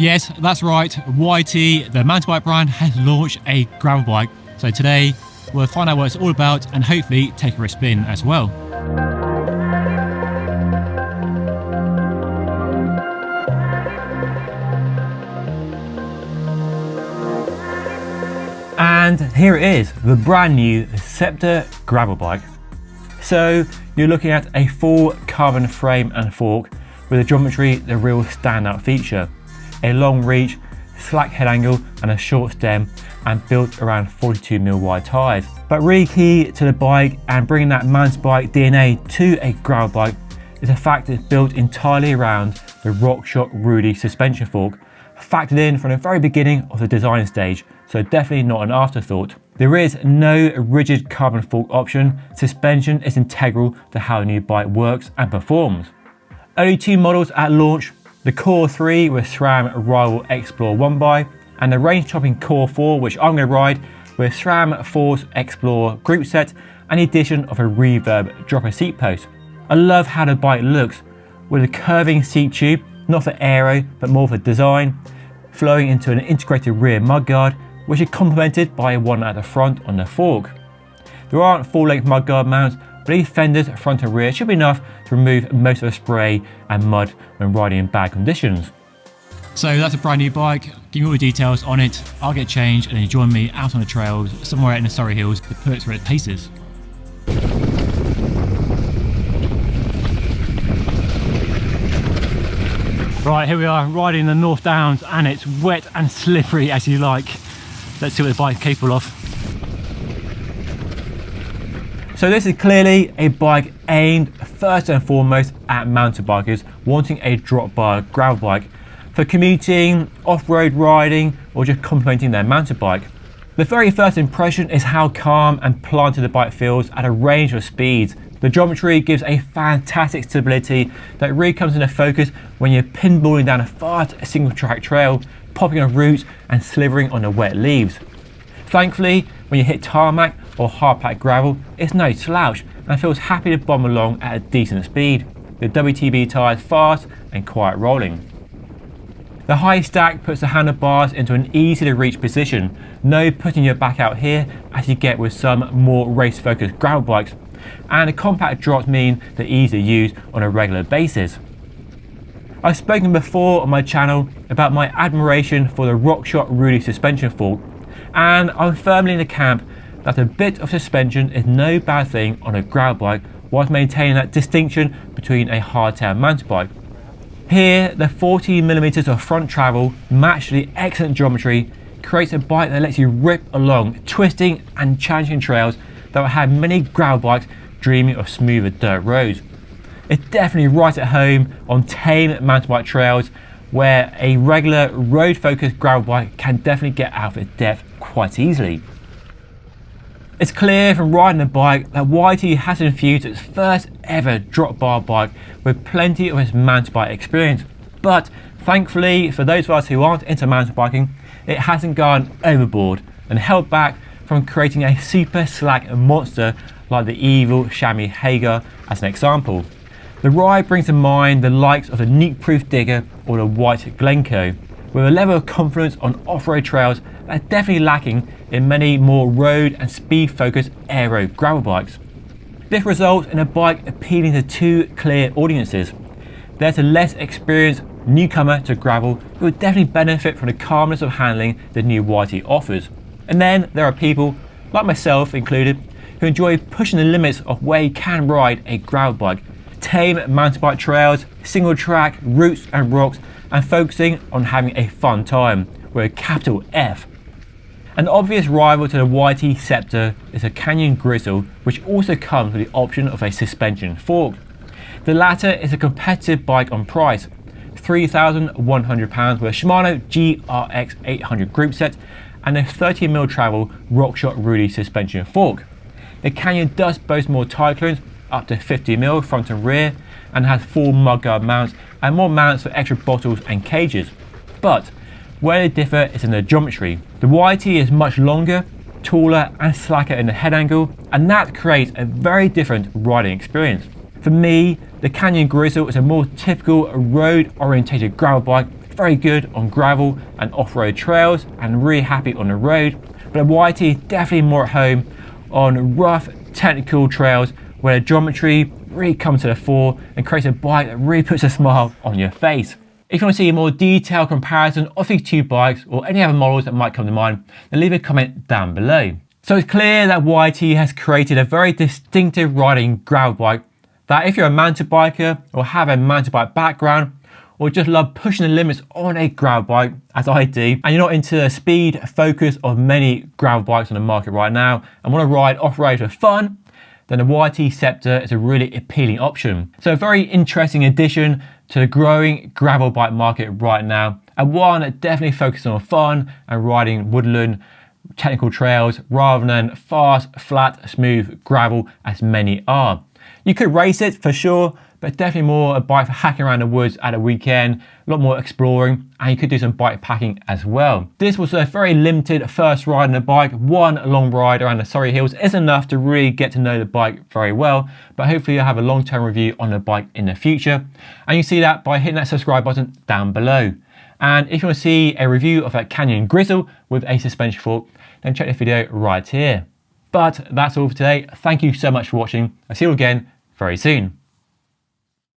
Yes, that's right, YT, the mountain bike brand, has launched a gravel bike. So today we'll find out what it's all about and hopefully take it for a spin as well. And here it is, the brand new Szepter gravel bike. So you're looking at a full carbon frame and fork with the geometry the real standout feature. A long reach, slack head angle and a short stem, and built around 42mm wide tyres. But really key to the bike and bringing that mountain bike DNA to a gravel bike is the fact that it's built entirely around the RockShox Rudy suspension fork, factored in from the very beginning of the design stage, so definitely not an afterthought. There is no rigid carbon fork option. Suspension is integral to how the new bike works and performs. Only 2 models at launch, the Core 3 with SRAM Rival Explore 1x, and the range-topping Core 4, which I'm going to ride, with SRAM Force Explore group set and the addition of a reverb dropper seat post. I love how the bike looks, with a curving seat tube, not for aero but more for design, flowing into an integrated rear mudguard, which is complemented by one at the front on the fork. There aren't full-length mudguard mounts, but these fenders front and rear should be enough to remove most of the spray and mud when riding in bad conditions. So that's a brand new bike. Give me all the details on it. I'll get changed and then join me out on the trails somewhere in the Surrey Hills to put it through its paces. Right, here we are riding the North Downs and it's wet and slippery as you like. Let's see what the bike's capable of. So this is clearly a bike aimed first and foremost at mountain bikers wanting a drop bar gravel bike for commuting, off-road riding, or just complementing their mountain bike. The very first impression is how calm and planted the bike feels at a range of speeds. The geometry gives a fantastic stability that really comes into focus when you're pinballing down a fast single track trail, popping off roots and slithering on the wet leaves. Thankfully, when you hit tarmac or hard-packed gravel, it's no slouch and feels happy to bomb along at a decent speed. The WTB tyres fast and quiet rolling. The high stack puts the handlebars into an easy to reach position, no putting your back out here as you get with some more race-focused gravel bikes, and the compact drops mean they're easy to use on a regular basis. I've spoken before on my channel about my admiration for the RockShox Rudy suspension fork, and I'm firmly in the camp that a bit of suspension is no bad thing on a gravel bike whilst maintaining that distinction between a hardtail mountain bike. Here, the 40mm of front travel matched to the excellent geometry creates a bike that lets you rip along twisting and challenging trails that will have many gravel bikes dreaming of smoother dirt roads. It's definitely right at home on tame mountain bike trails where a regular road-focused gravel bike can definitely get out of its depth quite easily. It's clear from riding the bike that YT has infused its first ever drop bar bike with plenty of its mountain bike experience, but thankfully for those of us who aren't into mountain biking, it hasn't gone overboard and held back from creating a super slack monster like the evil Chamois Hagar as an example. The ride brings to mind the likes of the Neat-Proof Digger or the White Glencoe, with a level of confidence on off-road trails that's definitely lacking in many more road and speed-focused aero gravel bikes. This results in a bike appealing to 2 clear audiences. There's a less experienced newcomer to gravel who would definitely benefit from the calmness of handling the new YT offers. And then there are people, like myself included, who enjoy pushing the limits of where you can ride a gravel bike, tame mountain bike trails, single track, roots and rocks, and focusing on having a fun time with a capital F. An obvious rival to the YT Szepter is a Canyon Grizzle, which also comes with the option of a suspension fork. The latter is a competitive bike on price, £3,100 with a Shimano GRX 800 group set and a 30mm travel RockShox Rudy suspension fork. The Canyon does boast more tire clearance, up to 50mm front and rear, and has full mudguard mounts and more mounts for extra bottles and cages. But where they differ is in the geometry. The YT is much longer, taller and slacker in the head angle, and that creates a very different riding experience. For me, the Canyon Grizzle is a more typical road-orientated gravel bike very good on gravel and off-road trails and really happy on the road. But the YT is definitely more at home on rough technical trails where the geometry really comes to the fore and creates a bike that really puts a smile on your face. If you want to see a more detailed comparison of these two bikes or any other models that might come to mind, then leave a comment down below. So it's clear that YT has created a very distinctive riding gravel bike that if you're a mountain biker or have a mountain bike background or just love pushing the limits on a gravel bike, as I do, and you're not into the speed focus of many gravel bikes on the market right now and want to ride off-road for fun, then the YT Szepter is a really appealing option. So a very interesting addition to the growing gravel bike market right now, and one that definitely focuses on fun and riding woodland technical trails rather than fast, flat, smooth gravel as many are. You could race it for sure, but definitely more a bike for hacking around the woods at a weekend, a lot more exploring, and you could do some bike packing as well. This was a very limited first ride on the bike. One long ride around the Surrey Hills is enough to really get to know the bike very well, but hopefully you'll have a long-term review on the bike in the future. And you see that by hitting that subscribe button down below. And if you want to see a review of a Canyon Grizzle with a suspension fork, then check the video right here. But that's all for today. Thank you so much for watching. I'll see you again very soon.